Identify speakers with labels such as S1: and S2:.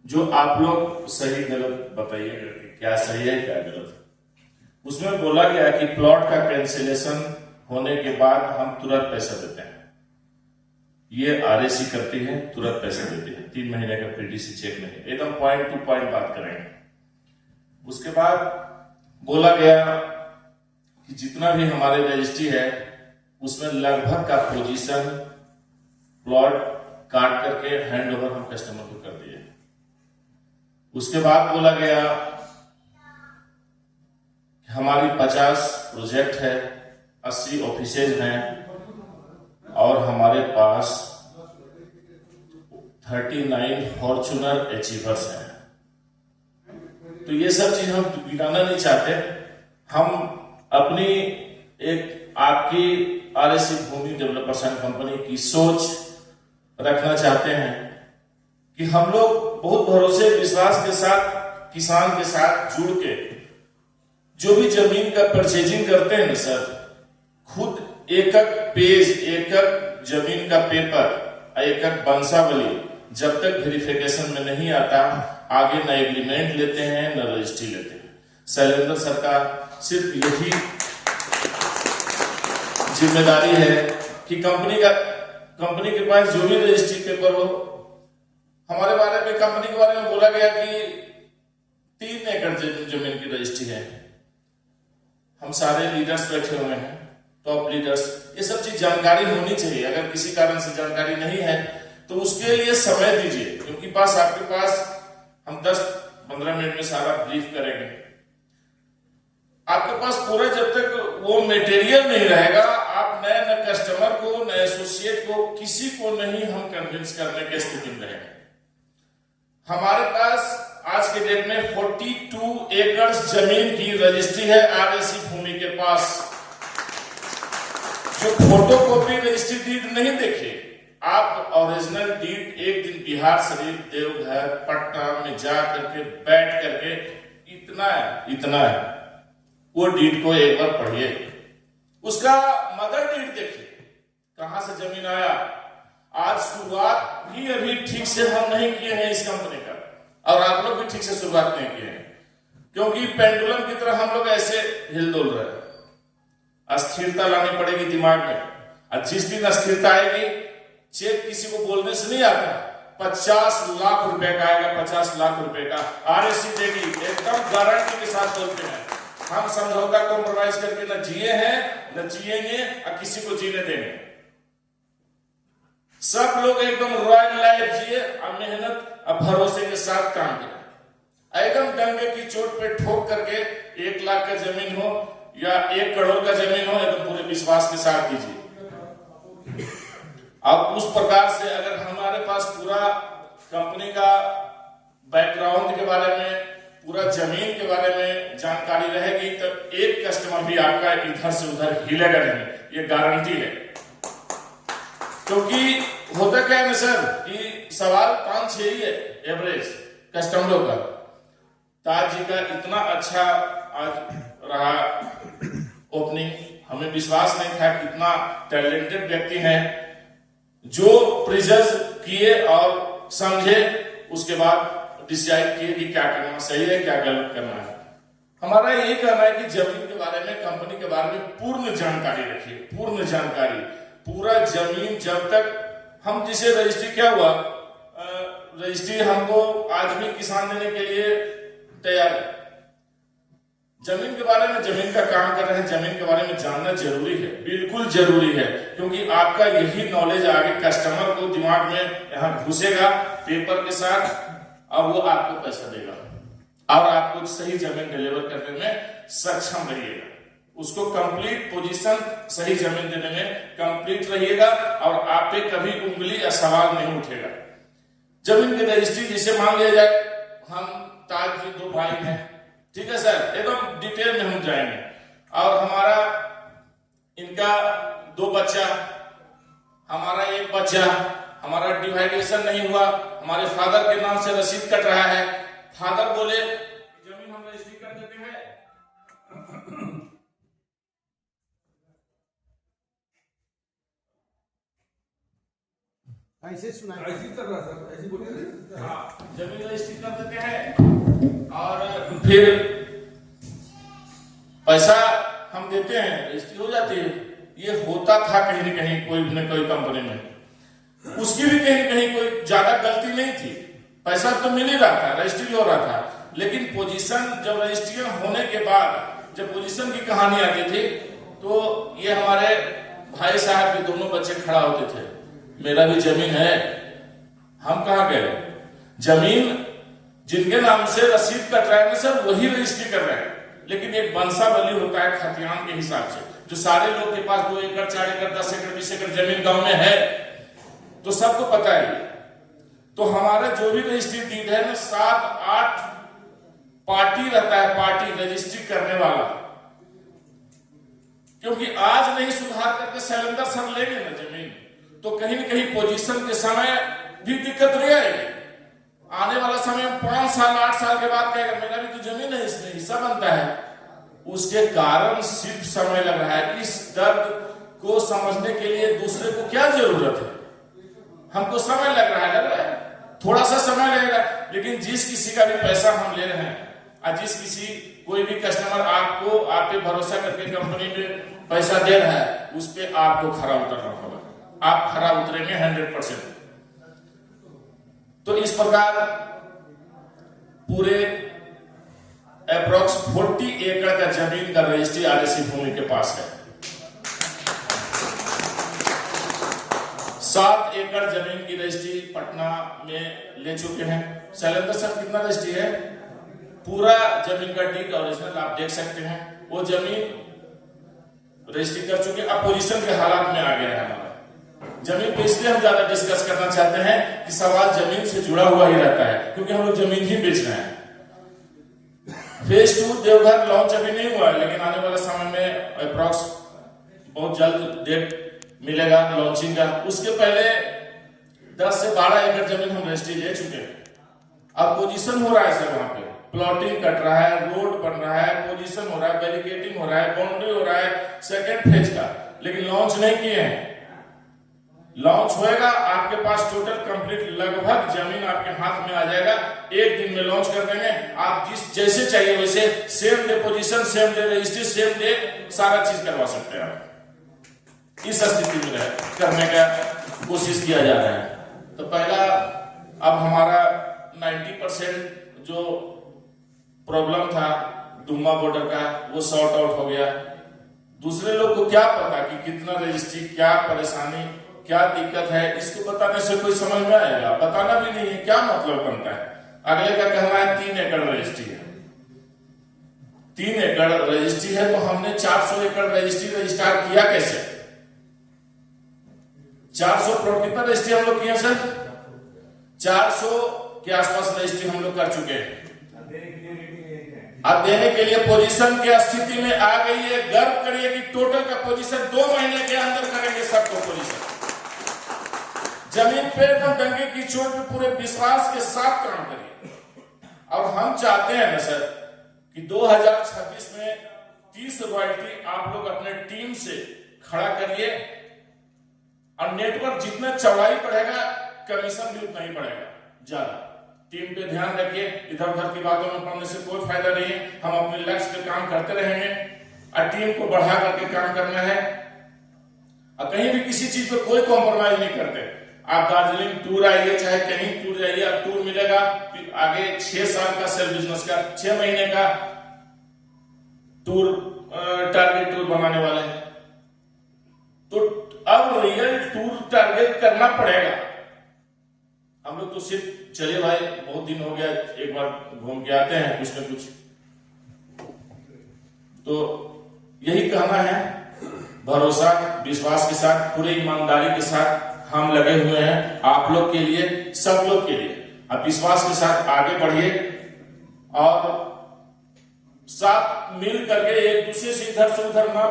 S1: जो आप लोग सही गलत बताइएगा कि क्या सही है क्या गलत है। उसमें बोला गया कि प्लॉट का कैंसिलेशन होने के बाद हम तुरंत पैसा देते हैं। ये आरएसी करती है, तुरंत पैसा देती है, 3 महीने का पीडीसी चेक नहीं, एकदम पॉइंट टू पॉइंट बात करेंगे। उसके बाद बोला गया कि जितना भी हमारे रजिस्ट्री है उसमें लगभग का पोजीशन प्लॉट काट करके हैंड ओवर हम कस्टमर को कर दिए। उसके बाद बोला गया कि हमारी 50 प्रोजेक्ट है, 80 ऑफिसेज हैं और हमारे पास 39 फॉर्चूनर अचीवर्स हैं। तो ये सब चीज हम गिनाना नहीं चाहते। हम अपनी एक आपकी RAC Bhumi developers and company की सोच रखना चाहते हैं कि हम लोग बहुत भरोसे विश्वास के साथ किसान के साथ जुड़ के जो भी जमीन का परचेजिंग करते हैं ना सर, खुद एक एक पेज, एक एक जमीन का पेपर, एक एक वंशावली जब तक वेरिफिकेशन में नहीं आता, आगे न एग्रीमेंट लेते हैं न रजिस्ट्री लेते हैं। शैलेंद्र सर का सिर्फ यही जिम्मेदारी है कि कंपनी के पास जो भी रजिस्ट्री पेपर हो। हमारे बारे में, कंपनी के बारे में बोला गया कि 3 एकड़ जमीन की रजिस्ट्री है। हम सारे लीडर्स बैठे हुए हैं, टॉप लीडर्स, ये सब चीज जानकारी होनी चाहिए। अगर किसी कारण से जानकारी नहीं है तो उसके लिए समय दीजिए, क्योंकि आपके पास हम 10-15 मिनट में सारा ब्रीफ करेंगे। आपके पास पूरा जब तक वो मटेरियल नहीं रहेगा, आप नए कस्टमर को, नए एसोसिएट को, किसी को नहीं हम कन्विंस करने की स्थिति में रहेंगे। हमारे पास आज के डेट में 42 एकड़ जमीन की रजिस्ट्री है आरएसी भूमि के पास। जो फोटोकॉपी रजिस्ट्री डीड नहीं देखे, आप ओरिजिनल डीड एक दिन बिहार शरीफ, देवघर, पटना में जा करके बैठ करके इतना है वो डीड को एक बार पढ़िए, उसका मदर डीड देखिए, कहां से जमीन आया। आज शुरुआत भी अभी ठीक से हम नहीं किए हैं इस कंपनी का, और आप लोग भी ठीक से शुरुआत नहीं किए हैं, क्योंकि पेंडुलम की तरह हम लोग ऐसे हिलडुल रहे हैं। अस्थिरता लानी पड़ेगी दिमाग में, और जिस दिन अस्थिरता आएगी, चेक किसी को बोलने से नहीं आता, 50 लाख रुपए का आएगा, 50 लाख रुपए का आरएसी देगी, एकदम गारंटी के साथ बोलते हैं। हम समझौता कॉम्प्रोमाइज करके न जिए हैं, न जिएंगे, और किसी को जीने देंगे। सब लोग एकदम रॉयल लाइफ जिए और मेहनत और भरोसे के साथ काम करें। एकदम डंगे की चोट पे ठोक करके 1 लाख का जमीन हो या 1 करोड़ का जमीन हो, एकदम पूरे विश्वास के साथ दीजिए। अब उस प्रकार से अगर हमारे पास पूरा कंपनी का बैकग्राउंड के बारे में, पूरा जमीन के बारे में जानकारी रहेगी, तब एक कस्टमर भी आपका इधर से उधर हिलेगा नहीं, ये गारंटी है। क्योंकि होता क्या है ना सर, कि सवाल 5-6 ही है एवरेज कस्टमरों का। ताज जी का इतना अच्छा आज रहा ओपनिंग, हमें विश्वास नहीं था कि इतना टैलेंटेड व्यक्ति हैं, जो प्रिजर्व किए और समझे, उसके बाद डिसाइड किए कि क्या करना सही है, क्या गलत करना है। हमारा यही कहना है कि जमीन के बारे में, कंपनी के बारे में पूर्ण जानकारी रखिए, पूर्ण जानकारी। पूरा जमीन जब तक हम, जिसे रजिस्ट्री क्या हुआ, रजिस्ट्री हमको आज भी किसान देने के लिए तैयार है। जमीन के बारे में, जमीन का काम कर रहे हैं, जमीन के बारे में जानना जरूरी है, बिल्कुल जरूरी है, क्योंकि आपका यही नॉलेज आगे कस्टमर को दिमाग में यहाँ घुसेगा पेपर के साथ, और वो आपको पैसा देगा और आपको सही जमीन डिलीवर करने में सक्षम रहिएगा। उसको कंप्लीट पोजीशन, सही जमीन देने में कंप्लीट रहिएगा, और आप पे कभी उंगली या सवाल नहीं उठेगा। जमीन की रजिस्ट्री जिसे मान लिया जाए, हम ताज जी 2 भाई हैं, ठीक है सर, एकदम डिटेल में हम जाएंगे। और हमारा, इनका 2 बच्चा, हमारा 1 बच्चा, हमारा डिवाइडेशन नहीं हुआ, हमारे फादर के नाम से रसीद कट रहा है। फादर बोले जमीन हम रजिस्ट्री कर देते हैं,
S2: ऐसे सुना, ऐसे चल रहा सर, ऐसे बोलिए।
S1: जमीन रजिस्ट्री कर देते हैं और फिर पैसा हम देते हैं, रजिस्ट्री हो जाती है। ये होता था कहीं न कहीं कोई न कोई कंपनी में, उसकी भी कहीं न कहीं कोई ज्यादा गलती नहीं थी, पैसा तो मिल ही रहा था, रजिस्ट्री हो रहा था। लेकिन पोजीशन जब रजिस्ट्री होने के बाद जब पोजीशन की कहानी आती थी तो ये हमारे भाई साहब के दोनों बच्चे खड़ा होते थे, मेरा भी जमीन है। हम कहाँ गए? जमीन जिनके नाम से रसीद कट रहा है ना सर, वही रजिस्ट्री कर रहे हैं। लेकिन एक बंसावली होता है खतियान के हिसाब से, जो सारे लोग के पास 2 एकड़ 4 एकड़ 10 एकड़ 20 एकड़ जमीन गांव में है, तो सबको पता है। तो हमारा जो भी रजिस्ट्री डीड है ना 7-8 पार्टी रहता है, पार्टी रजिस्ट्री करने वाला, क्योंकि आज नहीं सुधार करके शैलेंद्र सर लेंगे ना जमीन, तो कहीं न कहीं पोजीशन के समय भी दिक्कत नहीं आएगी। आने वाला समय 5 साल 8 साल के बाद कहेगा मेरा भी तो जमीन है, इसमें हिस्सा बनता है। उसके कारण सिर्फ समय लग रहा है। इस दर्द को समझने के लिए दूसरे को क्या जरूरत है? हमको समय लग रहा है, थोड़ा सा समय लगेगा, लेकिन जिस किसी का भी पैसा हम ले रहे हैं और जिस किसी कोई भी कस्टमर आपको आप पे भरोसा करके कंपनी में पैसा दे रहा है, उस पे आपको खरा उतरना होगा। आप खरा उतरेंगे 100%। तो इस प्रकार पूरे अप्रोक्स 40 एकड़ का जमीन का रजिस्ट्री आरएसी भूमि के पास है। 7 एकड़ जमीन की रजिस्ट्री पटना में ले चुके हैं। शैलेंद्र सर कितना रजिस्ट्री है? पूरा जमीन का डीड ओरिजिनल आप देख सकते हैं, वो जमीन रजिस्ट्री कर चुके। अब पोजीशन के हालात में आ गया है हमारा जमीन पे, इसलिए हम ज्यादा डिस्कस करना चाहते हैं कि सवाल जमीन से जुड़ा हुआ ही रहता है, क्योंकि हम लोग जमीन ही बेच रहे हैं। फेज 2 देवघर लॉन्च अभी नहीं हुआ है, लेकिन आने वाले समय में अप्रॉक्स बहुत जल्द डेट मिलेगा लॉन्चिंग का। उसके पहले 10 से 12 एकड़ जमीन हम रजिस्ट्री ले चुके हैं। अब पोजीशन हो रहा है सर, वहां पे प्लॉटिंग कट रहा है, रोड बन रहा है, पोजीशन हो रहा है, बैरिकेडिंग हो रहा है, बाउंड्री हो रहा है सेकेंड फेज का, लेकिन लॉन्च नहीं किए हैं। लॉन्च होएगा, आपके पास टोटल कंप्लीट लगभग जमीन आपके हाथ में आ जाएगा। 1 दिन में लॉन्च कर देंगे। आप जिस जैसे चाहिए वैसे same day position, same day registry, same day सारा चीज करवा सकते हैं आप। इस स्थिति में करने का कोशिश किया जा रहा है। तो पहला अब हमारा 90% जो प्रॉब्लम था दुम्मा बॉर्डर का, वो सॉर्ट आउट हो गया। दूसरे लोग को क्या पता कि कितना रजिस्ट्री, क्या परेशानी, क्या दिक्कत है, इसको बताने से कोई समझ में आएगा? बताना भी नहीं है, क्या मतलब बनता है? अगले का कहना है 3 एकड़ रजिस्ट्री है। 3 एकड़ रजिस्ट्री है, तो हमने 400 एकड़ रजिस्ट्री रजिस्टार किया कैसे? 400 करोड़ कितना रजिस्ट्री हम लोग किए सर? 400 के आसपास रजिस्ट्री हम लोग कर चुके हैं। अब देने के लिए पोजीशन की स्थिति में आ गई है। गर्व करिए कि टोटल का पोजीशन 2 महीने के अंदर करेंगे सबको पोजीशन। जमीन पे एकदम डंके की चोट पे पूरे विश्वास के साथ काम करिए। और हम चाहते हैं ना सर कि 2026 में 30 रॉयल्टी आप लोग अपने टीम से खड़ा करिए, और नेटवर्क जितना चौड़ाई बढ़ेगा कमीशन भी उतना ही बढ़ेगा ज्यादा। टीम पे ध्यान रखिए, इधर उधर की बातों में पड़ने से कोई फायदा नहीं है। हम अपने लक्ष्य पे काम करते रहेंगे और टीम को बढ़ा करके काम करना है, और कहीं भी किसी चीज पे कोई कॉम्प्रोमाइज नहीं करते। आप दार्जिलिंग टूर आइए, चाहे कहीं टूर जाइए, आप टूर मिलेगा। फिर आगे 6 साल का सेल्फ बिजनेस का 6 महीने का टूर, टारगेट टूर बनाने वाले हैं। तो अब रियल टूर टारगेट करना पड़ेगा। हम लोग तो सिर्फ चलिए भाई बहुत दिन हो गया, एक बार घूम के आते हैं कुछ न कुछ, तो यही कहना है। भरोसा विश्वास के साथ, पूरी ईमानदारी के साथ हम लगे हुए हैं आप लोग के लिए, सब लोग के लिए। आप विश्वास के साथ आगे बढ़िए और साथ मिल करके एक दूसरे से इधर से उधर ना